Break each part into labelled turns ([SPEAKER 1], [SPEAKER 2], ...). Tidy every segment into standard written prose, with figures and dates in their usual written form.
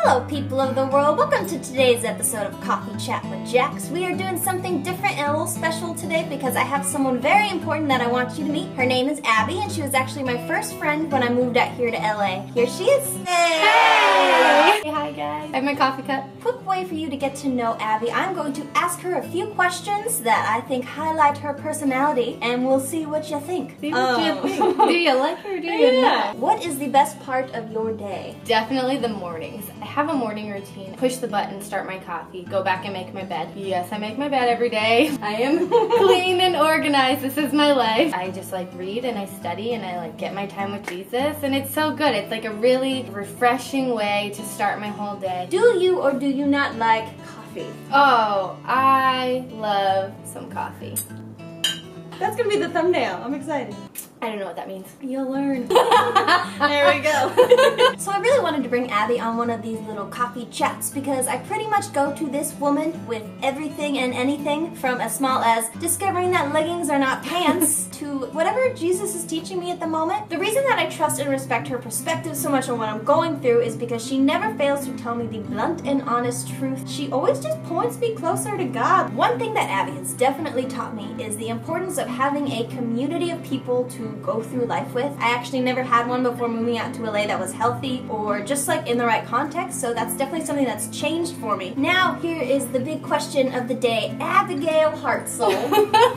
[SPEAKER 1] Hello people of the world, welcome to today's episode of Coffee Chat with Jax. We are doing something different and a little special today because I have someone very important that I want you to meet. Her name is Abby and she was actually my first friend when I moved out here to LA. Here she is.
[SPEAKER 2] Hey! Hey, hi guys. I have my coffee cup.
[SPEAKER 1] Quick way for you to get to know Abby. I'm going to ask her a few questions that I think highlight her personality and we'll see what you think.
[SPEAKER 2] See what you think. Do you like her or do you not?
[SPEAKER 1] What is the best part of your day?
[SPEAKER 2] Definitely the mornings. I have a morning routine. Push the button, start my coffee, go back and make my bed. Yes, I make my bed every day. I am clean and organized. This is my life. I just read and I study and I get my time with Jesus and it's so good. It's a really refreshing way to start my whole day.
[SPEAKER 1] Do you or do you not like coffee?
[SPEAKER 2] Oh, I love some coffee.
[SPEAKER 3] That's gonna be the thumbnail. I'm excited.
[SPEAKER 2] I don't know what that means.
[SPEAKER 1] You'll learn.
[SPEAKER 3] There we go.
[SPEAKER 1] So I really wanted to bring Abby on one of these little coffee chats because I pretty much go to this woman with everything and anything from as small as discovering that leggings are not pants to whatever Jesus is teaching me at the moment. The reason that I trust and respect her perspective so much on what I'm going through is because she never fails to tell me the blunt and honest truth. She always just points me closer to God. One thing that Abby has definitely taught me is the importance of having a community of people to go through life with. I actually never had one before moving out to LA that was healthy or just in the right context, so that's definitely something that's changed for me. Now here is the big question of the day. Abigail Hartzell.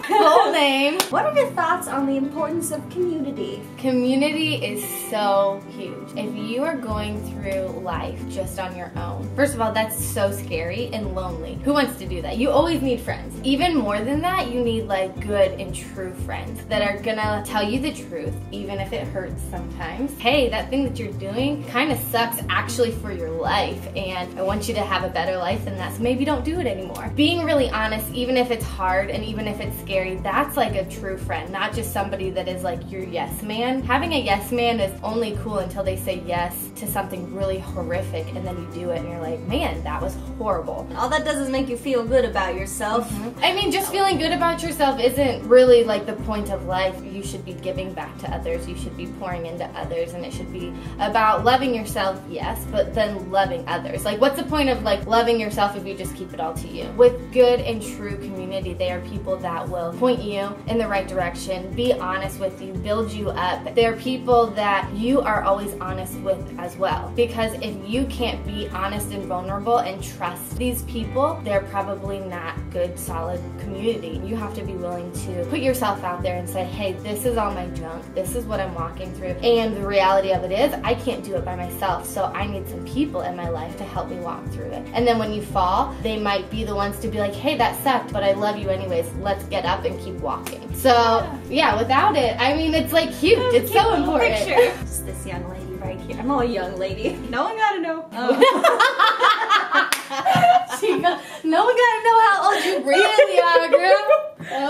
[SPEAKER 2] Full name.
[SPEAKER 1] What are your thoughts on the importance of community?
[SPEAKER 2] Community is so huge. If you are going through life just on your own, first of all, that's so scary and lonely. Who wants to do that? You always need friends. Even more than that, you need good and true friends that are gonna tell you the truth, even if it hurts sometimes. Hey, that thing that you're doing kind of sucks actually for your life, and I want you to have a better life than that, so maybe don't do it anymore. Being really honest, even if it's hard and even if it's scary, that's a true friend, not just somebody that is your yes man. Having a yes man is only cool until they say yes to something really horrific and then you do it and you're like, man, that was horrible.
[SPEAKER 1] All that does is make you feel good about yourself.
[SPEAKER 2] I mean, just feeling good about yourself isn't really the point of life. You should be giving back to others, you should be pouring into others, and it should be about loving yourself, yes, but then loving others. What's the point of loving yourself if you just keep it all to you? With good and true community, they are people that will point you in the right direction, be honest with you, build you up. They're people that you are always honest with as well, because if you can't be honest and vulnerable and trust these people, they're probably not good, solid community. You have to be willing to put yourself out there and say, hey, this is all my junk, this is what I'm walking through, and the reality of it is I can't do it by myself, so I need some people in my life to help me walk through it. And then when you fall, they might be the ones to be like, hey, that sucked, but I love you anyways, let's get up and keep walking. So yeah, without it, I mean, it's huge. It's so important.
[SPEAKER 1] Just this young lady right here. I'm all young lady.
[SPEAKER 3] No one gotta know.
[SPEAKER 2] No one gotta know how old you really are, girl.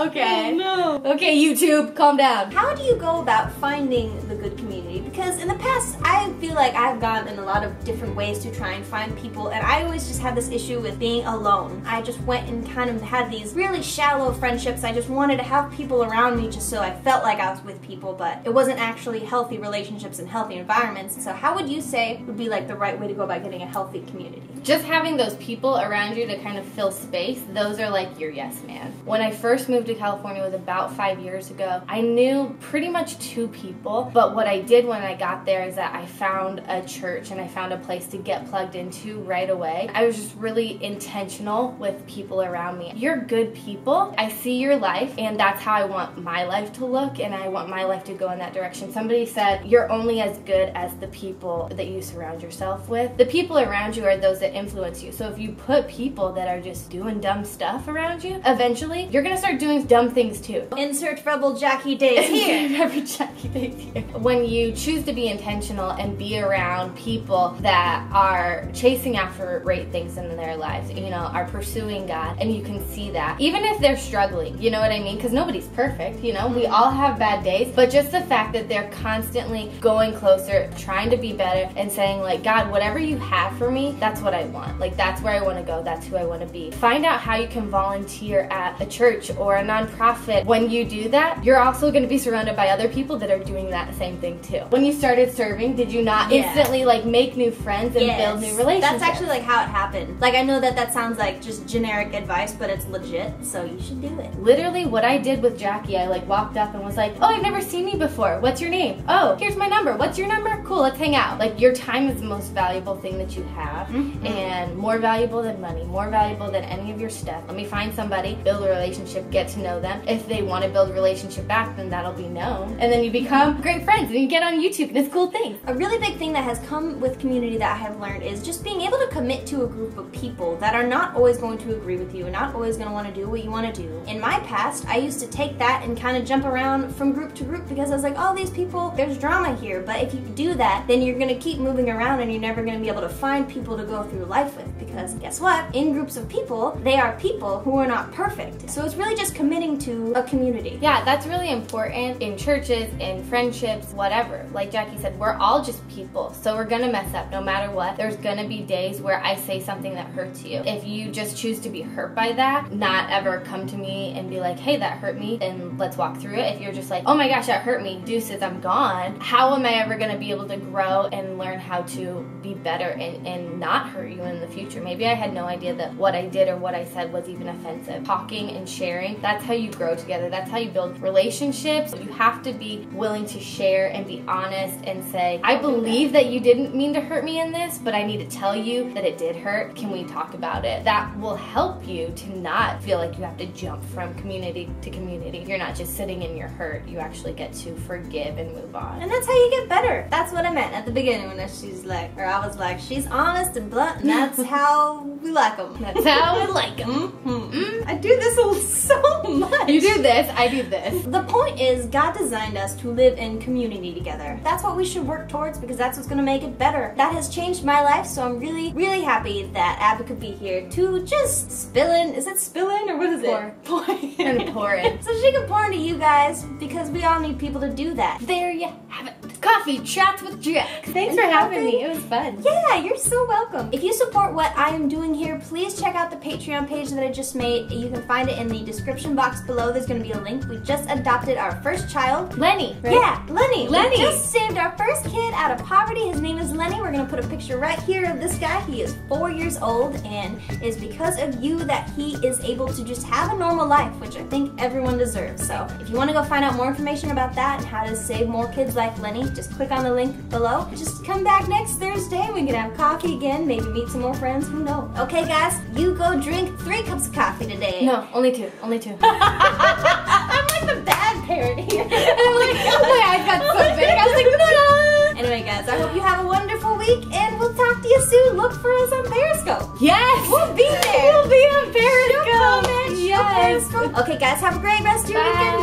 [SPEAKER 2] Okay.
[SPEAKER 3] Oh, no.
[SPEAKER 2] Okay, YouTube, calm down.
[SPEAKER 1] How do you go about finding the good community? Because in the past, I feel like I've gone in a lot of different ways to try and find people, and I always just had this issue with being alone. I just went and kind of had these really shallow friendships. I just wanted to have people around me just so I felt like I was with people, but it wasn't actually healthy relationships and healthy environments. So how would you say would be the right way to go about getting a healthy community?
[SPEAKER 2] Just having those people around you to kind of fill space, those are your yes man. When I first moved to California, it was about 5 years ago, I knew pretty much 2 people, but what I did when I got there is that I found a church and I found a place to get plugged into right away. I was just really intentional with people around me. You're good people. I see your life, and that's how I want my life to look, and I want my life to go in that direction. Somebody said, you're only as good as the people that you surround yourself with. The people around you are those that influence you. So if you put people that are just doing dumb stuff around you, eventually you're gonna start doing dumb things too.
[SPEAKER 1] Insert Rebel Jackie Days here.
[SPEAKER 2] Rebel Jackie Days here. When you choose to be intentional and be around people that are chasing after great things in their lives, are pursuing God, and you can see that, even if they're struggling, you know what I mean? Because nobody's perfect, we all have bad days, but just the fact that they're constantly going closer, trying to be better, and saying God, whatever you have for me, that's what I want. That's where I want to go, that's who I want to be. Find out how you can volunteer at a church or a nonprofit. When you do that, you're also going to be surrounded by other people that are doing that same thing too. When you started serving, did you not not instantly like make new friends and build new relationships.
[SPEAKER 1] That's actually like how it happened. Like I know that sounds like just generic advice, but it's legit, so you should do it.
[SPEAKER 2] Literally what I did with Jackie, I like walked up and was like, oh, I've never seen you before. What's your name? Oh, here's my number. What's your number? Cool, let's hang out. Like your time is the most valuable thing that you have, and more valuable than money, more valuable than any of your stuff. Let me find somebody, build a relationship, get to know them. If they want to build a relationship back, then that'll be known. And then you become great friends and you get on YouTube and it's cool things.
[SPEAKER 1] A really big thing that has come with community that I have learned is just being able to commit to a group of people that are not always going to agree with you and not always going to want to do what you want to do. In my past, I used to take that and kind of jump around from group to group because I was like, oh, these people, there's drama here. But if you do that, then you're going to keep moving around and you're never going to be able to find people to go through life with, because guess what? In groups of people, they are people who are not perfect. So it's really just committing to a community.
[SPEAKER 2] Yeah, that's really important in churches, in friendships, whatever. Like Jackie said, we're all just people, so we're gonna mess up no matter what. There's gonna be days where I say something that hurts you. If you just choose to be hurt by that, not ever come to me and be like, hey, that hurt me, and let's walk through it. If you're just like, oh my gosh, that hurt me, deuces, I'm gone, how am I ever gonna be able to grow and learn how to be better and not hurt you in the future? Maybe I had no idea that what I did or what I said was even offensive. Talking and sharing, that's how you grow together. That's how you build relationships. You have to be willing to share and be honest and say, I believe that you didn't mean to hurt me in this, but I need to tell you that it did hurt. Can we talk about it? That will help you to not feel like you have to jump from community to community. You're not just sitting in your hurt. You actually get to forgive and move on.
[SPEAKER 1] And that's how you get better. That's what I meant at the beginning when she's like, or I was like, she's honest and blunt, and that's how we like them.
[SPEAKER 2] That's how we like them.
[SPEAKER 3] I do this so much.
[SPEAKER 2] You do this, I do this.
[SPEAKER 1] The point is, God designed us to live in community together. That's what we should work towards, because that's what's going to make it better. That has changed my life, so I'm really, really happy that Abby could be here to just spill in. Is it spill in, or what is it?
[SPEAKER 2] Pour and pour in.
[SPEAKER 1] So she can pour into you guys, because we all need people to do that.
[SPEAKER 2] There you have it. Coffee chats with Jack. Thanks for having me. It was fun.
[SPEAKER 1] Yeah, you're so welcome. If you support what I am doing here, please check out the Patreon page that I just made. You can find it in the description box below. There's going to be a link. We just adopted our first child.
[SPEAKER 2] Lenny, right?
[SPEAKER 1] Yeah, Lenny.
[SPEAKER 2] Lenny.
[SPEAKER 1] We just saved our first kid out of poverty. His name is Lenny. We're going to put a picture right here of this guy. He is 4 years old, and it's because of you that he is able to just have a normal life, which I think everyone deserves. So if you want to go find out more information about that and how to save more kids like Lenny, just click on the link below. Just come back next Thursday. We can have coffee again, maybe meet some more friends, who knows. Okay guys, you go drink 3 cups of coffee today.
[SPEAKER 2] No, only 2. Only 2.
[SPEAKER 1] I'm like the bad parent here.
[SPEAKER 2] And I'm like, my eyes got so big. I was like, no.
[SPEAKER 1] Anyway guys, I hope you have a wonderful week, and we'll talk to you soon. Look for us on Periscope.
[SPEAKER 2] Yes.
[SPEAKER 1] We'll be there.
[SPEAKER 2] We'll be on Periscope.
[SPEAKER 1] Yes. Okay guys, have a great rest of your weekend.